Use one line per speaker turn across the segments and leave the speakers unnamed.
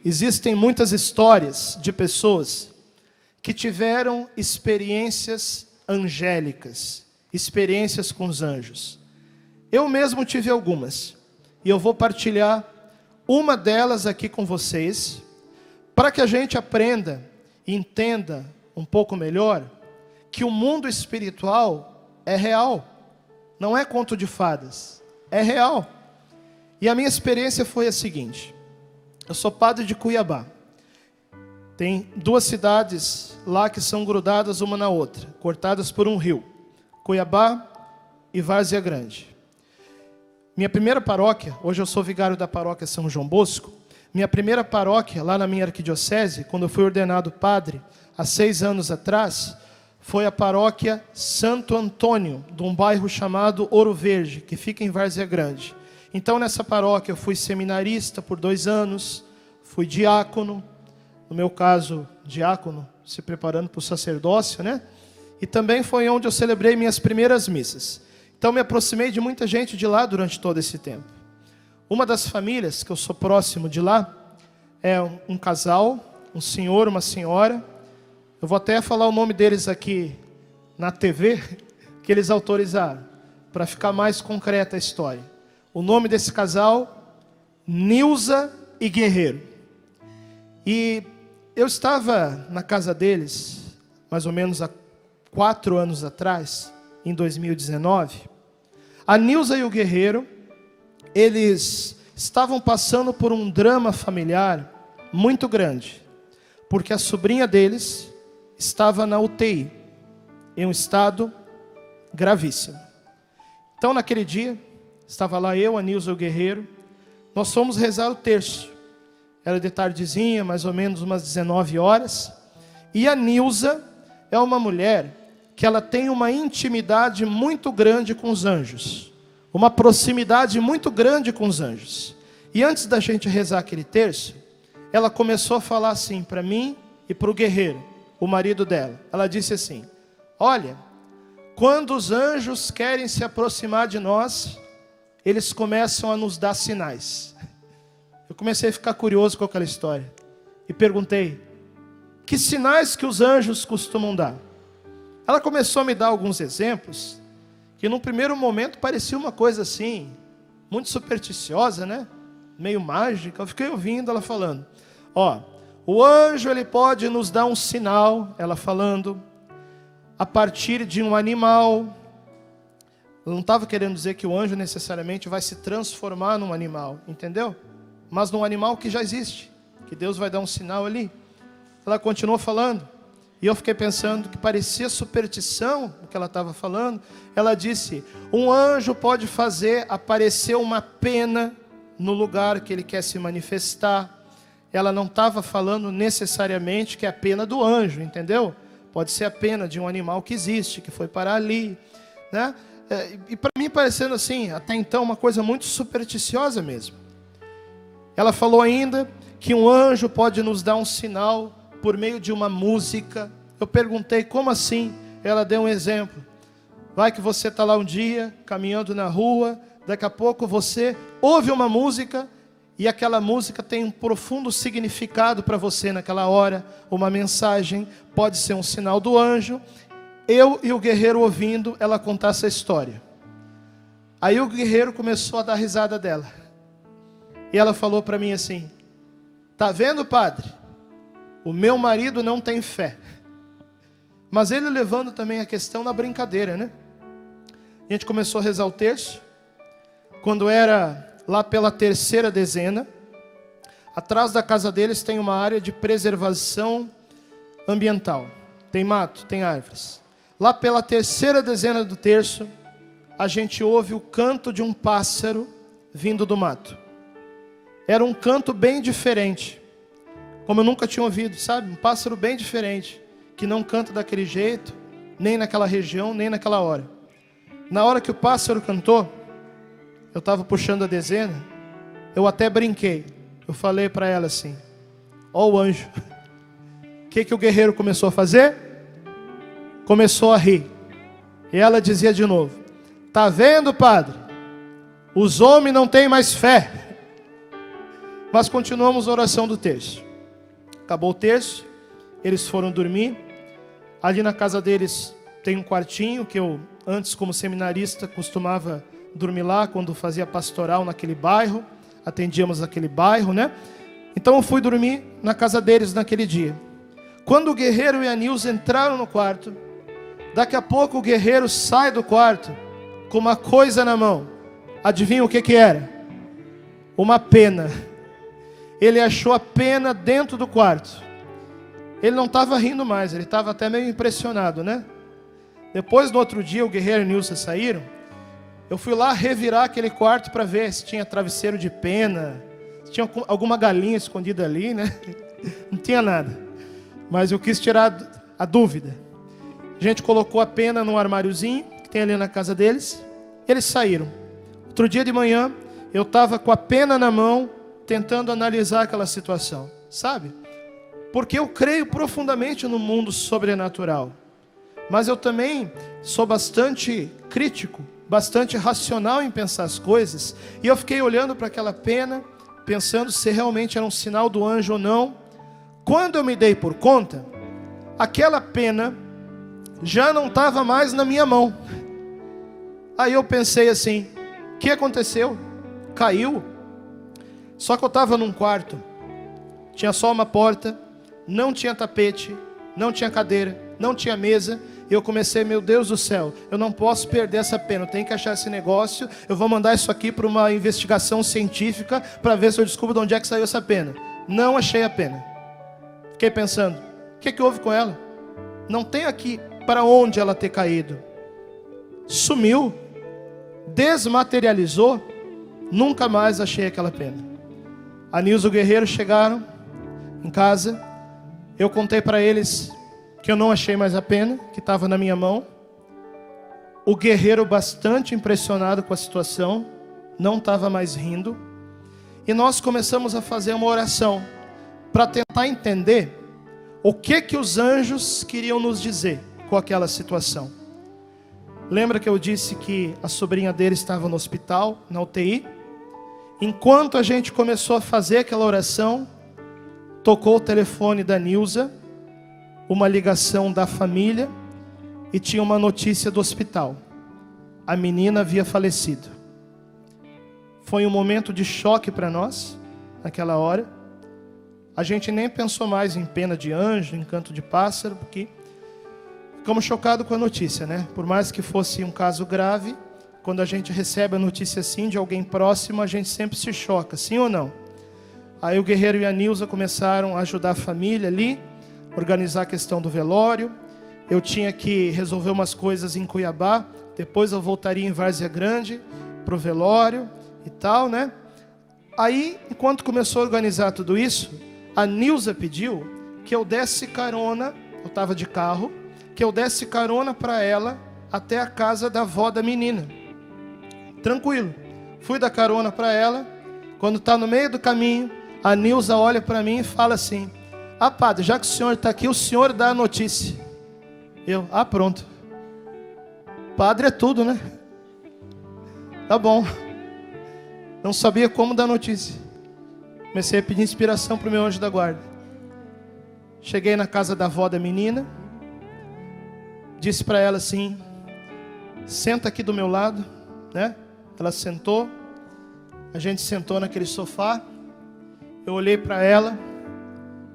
existem muitas histórias de pessoas que tiveram experiências angélicas, experiências com os anjos. Eu mesmo tive algumas, e eu vou partilhar uma delas aqui com vocês, para que a gente aprenda e entenda um pouco melhor que o mundo espiritual é real, não é conto de fadas, é real. E a minha experiência foi a seguinte: eu sou padre de Cuiabá. Tem duas cidades lá que são grudadas uma na outra, cortadas por um rio, Cuiabá e Várzea Grande. Minha primeira paróquia, hoje eu sou vigário da paróquia São João Bosco. Minha primeira paróquia lá na minha arquidiocese, quando eu fui ordenado padre, há 6 anos atrás, foi a paróquia Santo Antônio, de um bairro chamado Ouro Verde, que fica em Várzea Grande. Então nessa paróquia eu fui seminarista por 2 anos, fui diácono, no meu caso diácono, se preparando para o sacerdócio, né? E também foi onde eu celebrei minhas primeiras missas. Então me aproximei de muita gente de lá durante todo esse tempo. Uma das famílias que eu sou próximo de lá é um casal, um senhor, uma senhora. Eu vou até falar o nome deles aqui na TV, que eles autorizaram, para ficar mais concreta a história. O nome desse casal, Nilza e Guerreiro. E eu estava na casa deles, mais ou menos há 4 anos atrás, em 2019. A Nilza e o Guerreiro, eles estavam passando por um drama familiar muito grande, porque a sobrinha deles estava na UTI, em um estado gravíssimo. Então naquele dia, estava lá eu, a Nilza e o Guerreiro, nós fomos rezar o terço. Era de tardezinha, mais ou menos umas 19 horas. E a Nilza é uma mulher que ela tem uma intimidade muito grande com os anjos. Uma proximidade muito grande com os anjos. E antes da gente rezar aquele terço, ela começou a falar assim para mim e para o Guerreiro, o marido dela. Ela disse assim: olha, quando os anjos querem se aproximar de nós, eles começam a nos dar sinais. Eu comecei a ficar curioso com aquela história. E perguntei: que sinais que os anjos costumam dar? Ela começou a me dar alguns exemplos, que num primeiro momento parecia uma coisa assim, muito supersticiosa, né? Meio mágica. Eu fiquei ouvindo ela falando: ó, o anjo ele pode nos dar um sinal, ela falando, a partir de um animal. Eu não estava querendo dizer que o anjo necessariamente vai se transformar num animal, entendeu? Mas num animal que já existe, que Deus vai dar um sinal ali. Ela continuou falando, e eu fiquei pensando que parecia superstição o que ela estava falando. Ela disse: um anjo pode fazer aparecer uma pena no lugar que ele quer se manifestar. Ela não estava falando necessariamente que é a pena do anjo, entendeu? Pode ser a pena de um animal que existe, que foi parar ali, né? E para mim parecendo assim, até então, uma coisa muito supersticiosa mesmo. Ela falou ainda que um anjo pode nos dar um sinal por meio de uma música. Eu perguntei: como assim? Ela deu um exemplo. Vai que você está lá um dia, caminhando na rua, daqui a pouco você ouve uma música, e aquela música tem um profundo significado para você naquela hora, uma mensagem, pode ser um sinal do anjo. Eu e o Guerreiro ouvindo ela contar essa história. Aí o Guerreiro começou a dar risada dela. E ela falou para mim assim: tá vendo, padre? O meu marido não tem fé. Mas ele levando também a questão na brincadeira, né? A gente começou a rezar o terço. Quando era lá pela 3ª dezena, atrás da casa deles tem uma área de preservação ambiental. Tem mato, tem árvores. Lá pela 3ª dezena do terço, a gente ouve o canto de um pássaro vindo do mato. Era um canto bem diferente, como eu nunca tinha ouvido, sabe? Um pássaro bem diferente, que não canta daquele jeito, nem naquela região, nem naquela hora. Na hora que o pássaro cantou, eu estava puxando a dezena, eu até brinquei. Eu falei para ela assim: ó o anjo. O que o Guerreiro começou a fazer? Começou a rir. E ela dizia de novo: tá vendo, padre? Os homens não têm mais fé. Mas continuamos a oração do terço. Acabou o terço, eles foram dormir. Ali na casa deles tem um quartinho que eu, antes como seminarista, costumava dormir lá quando fazia pastoral naquele bairro. Atendíamos aquele bairro, né? Então eu fui dormir na casa deles naquele dia. Quando o Guerreiro e a Nilza entraram no quarto, daqui a pouco o Guerreiro sai do quarto com uma coisa na mão. Adivinha o que era? Uma pena. Ele achou a pena dentro do quarto. Ele não estava rindo mais, ele estava até meio impressionado, né? Depois, no outro dia, o Guerreiro e a Nilza saíram. Eu fui lá revirar aquele quarto para ver se tinha travesseiro de pena, se tinha alguma galinha escondida ali, né? Não tinha nada. Mas eu quis tirar a dúvida. A gente colocou a pena num armáriozinho que tem ali na casa deles. Eles saíram. Outro dia de manhã, eu estava com a pena na mão, tentando analisar aquela situação. Sabe? Porque eu creio profundamente no mundo sobrenatural. Mas eu também sou bastante crítico, bastante racional em pensar as coisas. E eu fiquei olhando para aquela pena, pensando se realmente era um sinal do anjo ou não. Quando eu me dei por conta, aquela pena já não estava mais na minha mão. Aí eu pensei assim, o que aconteceu? Caiu? Só que eu estava num quarto, tinha só uma porta, não tinha tapete, não tinha cadeira, não tinha mesa. E eu comecei, meu Deus do céu, eu não posso perder essa pena, eu tenho que achar esse negócio, eu vou mandar isso aqui para uma investigação científica para ver se eu descubro de onde é que saiu essa pena. Não achei a pena. Fiquei pensando, o que houve com ela? Não tem aqui para onde ela ter caído. Sumiu, desmaterializou, nunca mais achei aquela pena. A Nilza e o Guerreiro chegaram em casa, eu contei para eles que eu não achei mais a pena, que estava na minha mão. O Guerreiro, bastante impressionado com a situação, não estava mais rindo. E nós começamos a fazer uma oração para tentar entender o que os anjos queriam nos dizer com aquela situação. Lembra que eu disse que a sobrinha dele estava no hospital, na UTI? Enquanto a gente começou a fazer aquela oração, tocou o telefone da Nilza, uma ligação da família, e tinha uma notícia do hospital. A menina havia falecido. Foi um momento de choque para nós, naquela hora. A gente nem pensou mais em pena de anjo, em canto de pássaro, porque ficamos chocados com a notícia, né? Por mais que fosse um caso grave, quando a gente recebe a notícia assim de alguém próximo, a gente sempre se choca, sim ou não? Aí o Guerreiro e a Nilza começaram a ajudar a família ali, organizar a questão do velório. Eu tinha que resolver umas coisas em Cuiabá, depois eu voltaria em Várzea Grande para o velório e tal, né? Aí, enquanto começou a organizar tudo isso, a Nilza pediu que eu desse carona, eu estava de carro, que eu desse carona para ela até a casa da avó da menina. Tranquilo. Fui dar carona para ela. Quando está no meio do caminho, a Nilza olha para mim e fala assim: ah, padre, já que o senhor está aqui, o senhor dá a notícia. Eu, pronto. Padre é tudo, né? Tá bom. Não sabia como dar notícia. Comecei a pedir inspiração para o meu anjo da guarda. Cheguei na casa da avó da menina. Disse para ela assim: senta aqui do meu lado, né? Ela sentou. A gente sentou naquele sofá. Eu olhei para ela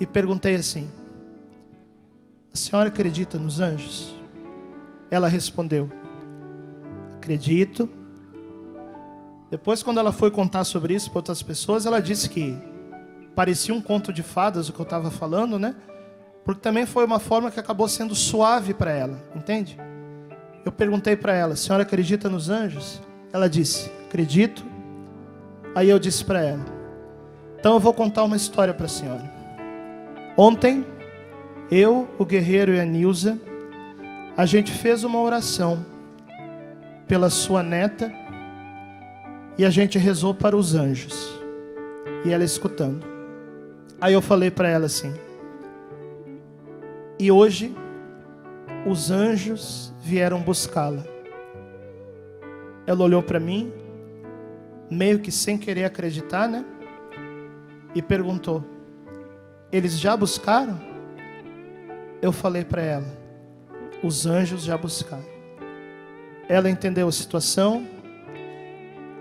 e perguntei assim: a senhora acredita nos anjos? Ela respondeu: acredito. Depois, quando ela foi contar sobre isso para outras pessoas, ela disse que parecia um conto de fadas o que eu estava falando, né? Porque também foi uma forma que acabou sendo suave para ela, entende? Eu perguntei para ela: a senhora acredita nos anjos? Ela disse: acredito. Aí eu disse para ela: então eu vou contar uma história para a senhora. Ontem, eu, o Guerreiro e a Nilza, a gente fez uma oração pela sua neta e a gente rezou para os anjos. E ela escutando. Aí eu falei para ela assim: e hoje os anjos vieram buscá-la. Ela olhou para mim, meio que sem querer acreditar, né? e perguntou: eles já buscaram? Eu falei para ela: os anjos já buscaram. Ela entendeu a situação,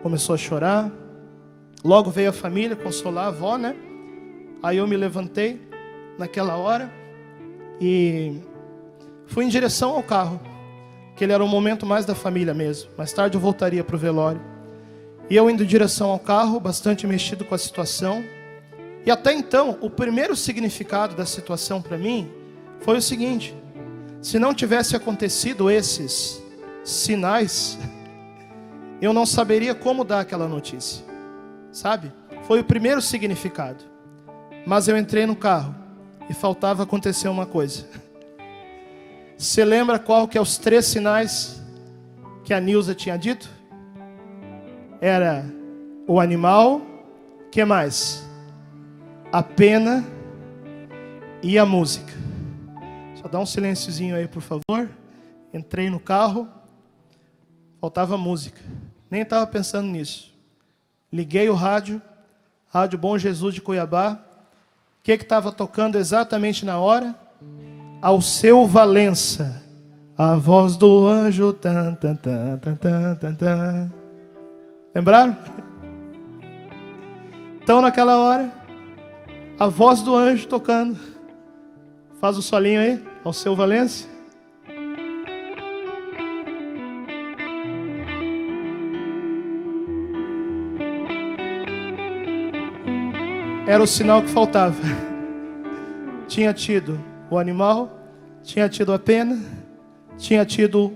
começou a chorar. Logo veio a família consolar a avó, né? Aí eu me levantei naquela hora e fui em direção ao carro, que ele era o momento mais da família mesmo. Mais tarde eu voltaria para o velório. E eu indo em direção ao carro, bastante mexido com a situação. E até então, o primeiro significado da situação para mim foi o seguinte: se não tivesse acontecido esses sinais, eu não saberia como dar aquela notícia, sabe? Foi o primeiro significado. Mas eu entrei no carro e faltava acontecer uma coisa. Você lembra qual que é os 3 sinais que a Nilza tinha dito? Era o animal, que mais? A pena e a música. Só dá um silênciozinho aí, por favor. Entrei no carro, faltava música. Nem estava pensando nisso. Liguei o rádio Bom Jesus de Cuiabá. O que estava tocando exatamente na hora? Alceu Valença. A voz do anjo. Tan, tan, tan, tan, tan, tan, tan. Lembraram? Então naquela hora, a voz do anjo tocando. Faz o solinho aí, Alceu Valença. Era o sinal que faltava. Tinha tido o animal, tinha tido a pena, tinha tido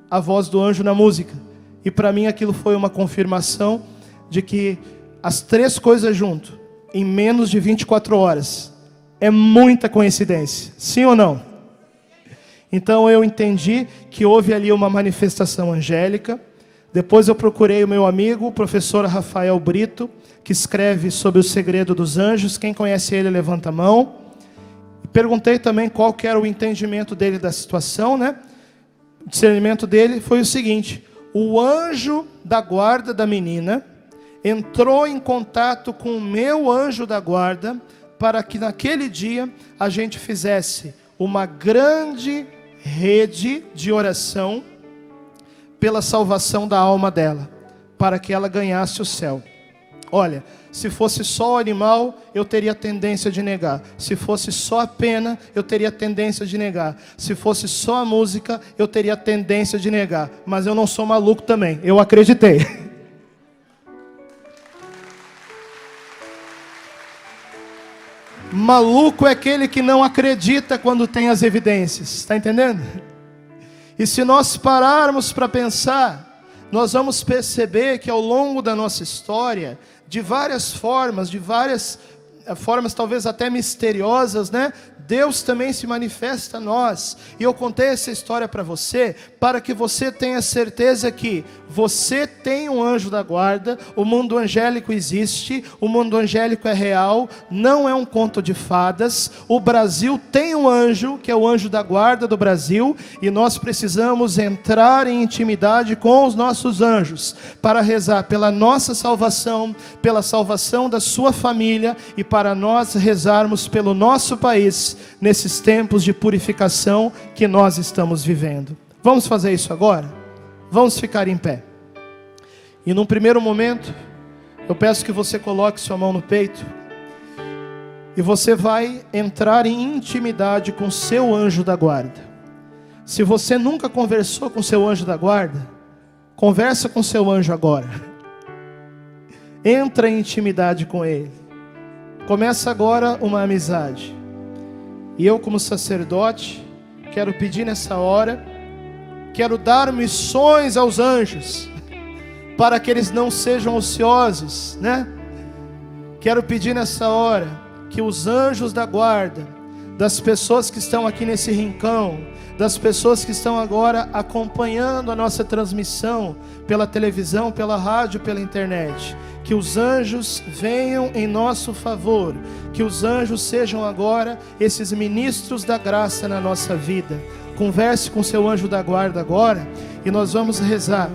a voz do anjo na música. E para mim aquilo foi uma confirmação de que as 3 coisas junto, em menos de 24 horas, é muita coincidência. Sim ou não? Então eu entendi que houve ali uma manifestação angélica. Depois eu procurei o meu amigo, o professor Rafael Brito, que escreve sobre o segredo dos anjos. Quem conhece ele, levanta a mão. E perguntei também qual que era o entendimento dele da situação, né? O discernimento dele foi o seguinte: o anjo da guarda da menina entrou em contato com o meu anjo da guarda para que naquele dia a gente fizesse uma grande rede de oração pela salvação da alma dela, para que ela ganhasse o céu. Olha, se fosse só o animal, eu teria tendência de negar. Se fosse só a pena, eu teria tendência de negar. Se fosse só a música, eu teria tendência de negar. Mas eu não sou maluco também, eu acreditei. Maluco é aquele que não acredita quando tem as evidências. Está entendendo? E se nós pararmos para pensar, nós vamos perceber que ao longo da nossa história, de várias formas talvez até misteriosas, né? Deus também se manifesta a nós. E eu contei essa história para você, para que você tenha certeza que você tem um anjo da guarda, o mundo angélico existe, o mundo angélico é real, não é um conto de fadas. O Brasil tem um anjo, que é o anjo da guarda do Brasil, e nós precisamos entrar em intimidade com os nossos anjos, para rezar pela nossa salvação, pela salvação da sua família, e para nós rezarmos pelo nosso país, nesses tempos de purificação que nós estamos vivendo. Vamos fazer isso agora? Vamos ficar em pé. E num primeiro momento, eu peço que você coloque sua mão no peito, e você vai entrar em intimidade com seu anjo da guarda. Se você nunca conversou com seu anjo da guarda, conversa com seu anjo agora. Entra em intimidade com ele. Começa agora uma amizade. E eu, como sacerdote, quero pedir nessa hora, quero dar missões aos anjos, para que eles não sejam ociosos, né? Quero pedir nessa hora, que os anjos da guarda, das pessoas que estão aqui nesse rincão, das pessoas que estão agora acompanhando a nossa transmissão, pela televisão, pela rádio, pela internet, que os anjos venham em nosso favor, que os anjos sejam agora esses ministros da graça na nossa vida. Converse com seu anjo da guarda agora, e nós vamos rezar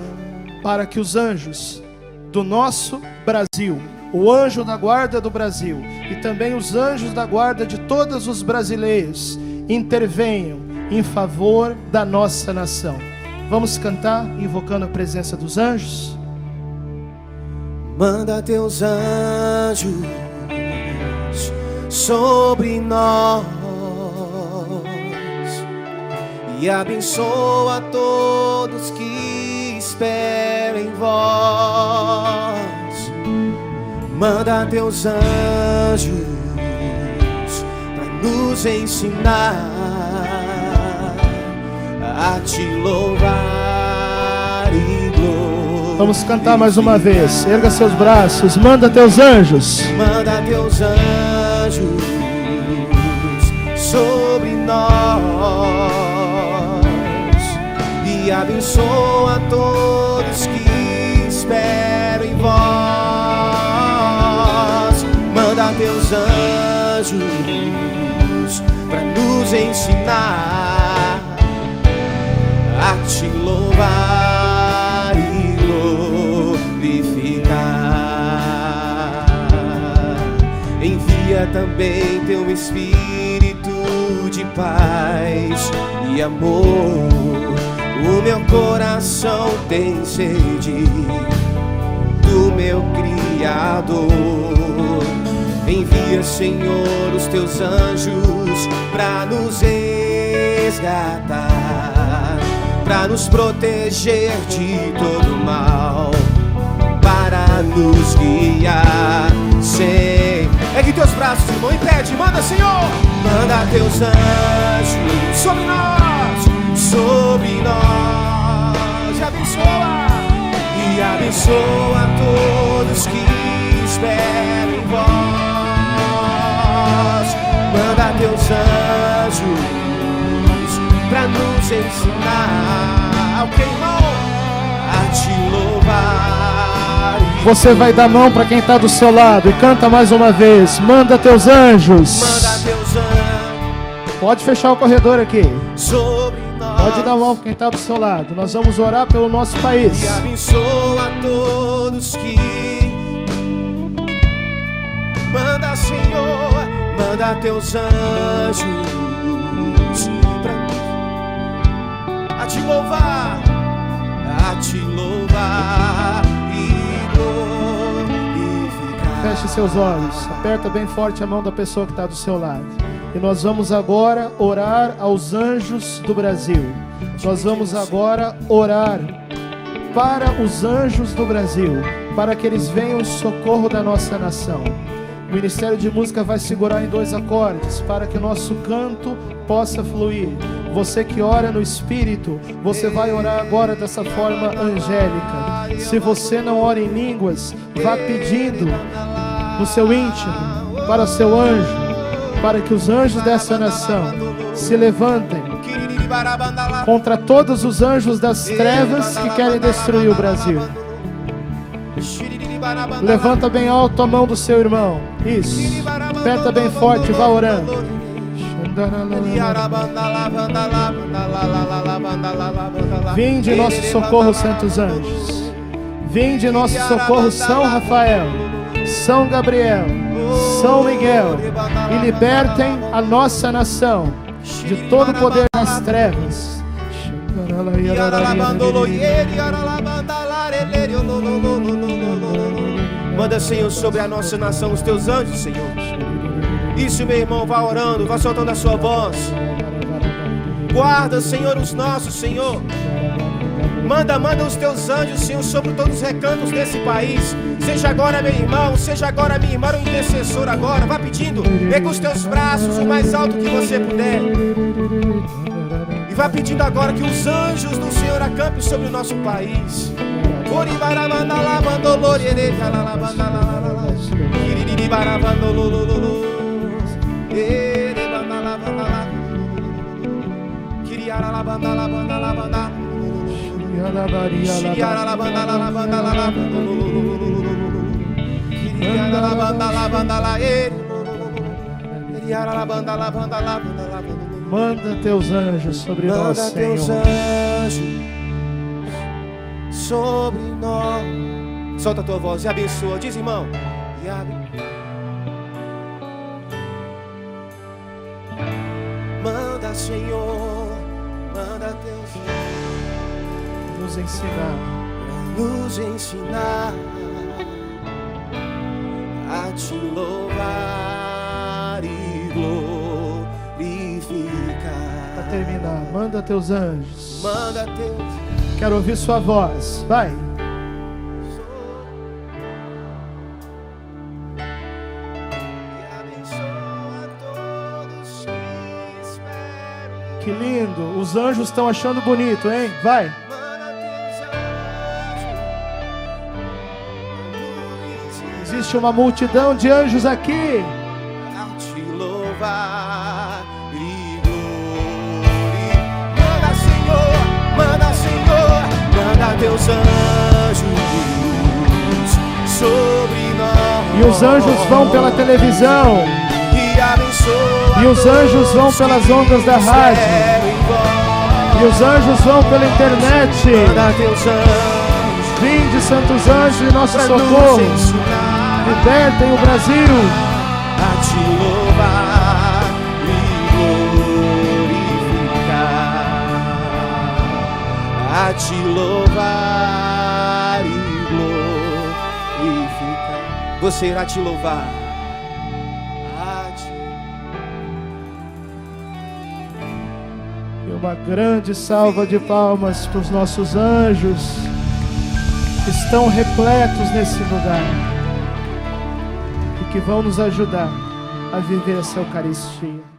para que os anjos do nosso Brasil, o anjo da guarda do Brasil e também os anjos da guarda de todos os brasileiros intervenham em favor da nossa nação. Vamos cantar invocando a presença dos anjos?
Manda teus anjos sobre nós e abençoa todos que esperam em vós. Manda teus anjos para nos ensinar a te louvar e glorificar.
Vamos cantar mais uma vez. Erga seus braços. Manda teus anjos.
Manda teus anjos sobre nós e abençoa todos que esperam em vós. Manda teus anjos para nos ensinar a te louvar e glorificar. Envia também teu Espírito de paz e amor. O meu coração tem sede do meu Criador. Envia, Senhor, os teus anjos para nos resgatar, para nos proteger de todo mal, para nos guiar sem. Ergue teus braços, irmão, e pede, manda, Senhor. Manda teus anjos sobre nós, e abençoa todos que esperam em vós. Manda teus anjos pra nos ensinar, ok, irmão, a te louvar.
Você vai dar mão para quem está do seu lado e canta mais uma vez. Manda teus anjos.
Manda teus anjos.
Pode fechar o corredor aqui.
Sobre nós.
Pode dar mão para quem está do seu lado. Nós vamos orar pelo nosso país.
E abençoa todos que. Manda, Senhor, manda teus anjos a te louvar e glorificar.
Feche seus olhos, aperta bem forte a mão da pessoa que está do seu lado. E nós vamos agora orar aos anjos do Brasil. Nós vamos agora orar para os anjos do Brasil, para que eles venham em socorro da nossa nação. O Ministério de Música vai segurar em 2 acordes para que o nosso canto possa fluir. Você que ora no Espírito, você vai orar agora dessa forma angélica. Se você não ora em línguas, vá pedindo no seu íntimo para seu anjo, para que os anjos dessa nação se levantem contra todos os anjos das trevas que querem destruir o Brasil. Levanta bem alto a mão do seu irmão. Isso. Aperta bem forte, vá orando. Vinde nosso socorro, santos anjos. Vinde nosso socorro, São Rafael, São Gabriel, São Miguel, e libertem a nossa nação de todo o poder das trevas.
Manda, Senhor, sobre a nossa nação os teus anjos, Senhor. Isso, meu irmão, vá orando, vá soltando a sua voz. Guarda, Senhor, os nossos, Senhor. Manda os teus anjos, Senhor, sobre todos os recantos desse país. Seja agora, meu irmão, seja agora, minha irmã, o intercessor agora. Vá pedindo, pega os teus braços o mais alto que você puder. E vá pedindo agora que os anjos do Senhor acampem sobre o nosso país.
Manda teus anjos sobre nós, Senhor.
Manda teus anjos sobre nós. Solta a tua voz e abençoa. Diz, irmão. Manda, Senhor, manda Deus
nos ensinar
a te louvar e glorificar.
Para terminar, manda teus anjos.
Manda Deus.
Quero ouvir sua voz. Vai. Que lindo, os anjos estão achando bonito, hein? Vai. Existe uma multidão de anjos aqui.
A te louvar e glorificar. Manda, Senhor, manda teus anjos sobre nós.
E os anjos vão pela televisão. E os anjos vão pelas ondas da rádio. E os anjos vão pela internet. Vinde, santos anjos, em nosso socorro. Libertem o Brasil.
A te louvar e glorificar. A te louvar e glorificar. Você irá te louvar.
Uma grande salva de palmas para os nossos anjos que estão repletos nesse lugar e que vão nos ajudar a viver essa Eucaristia.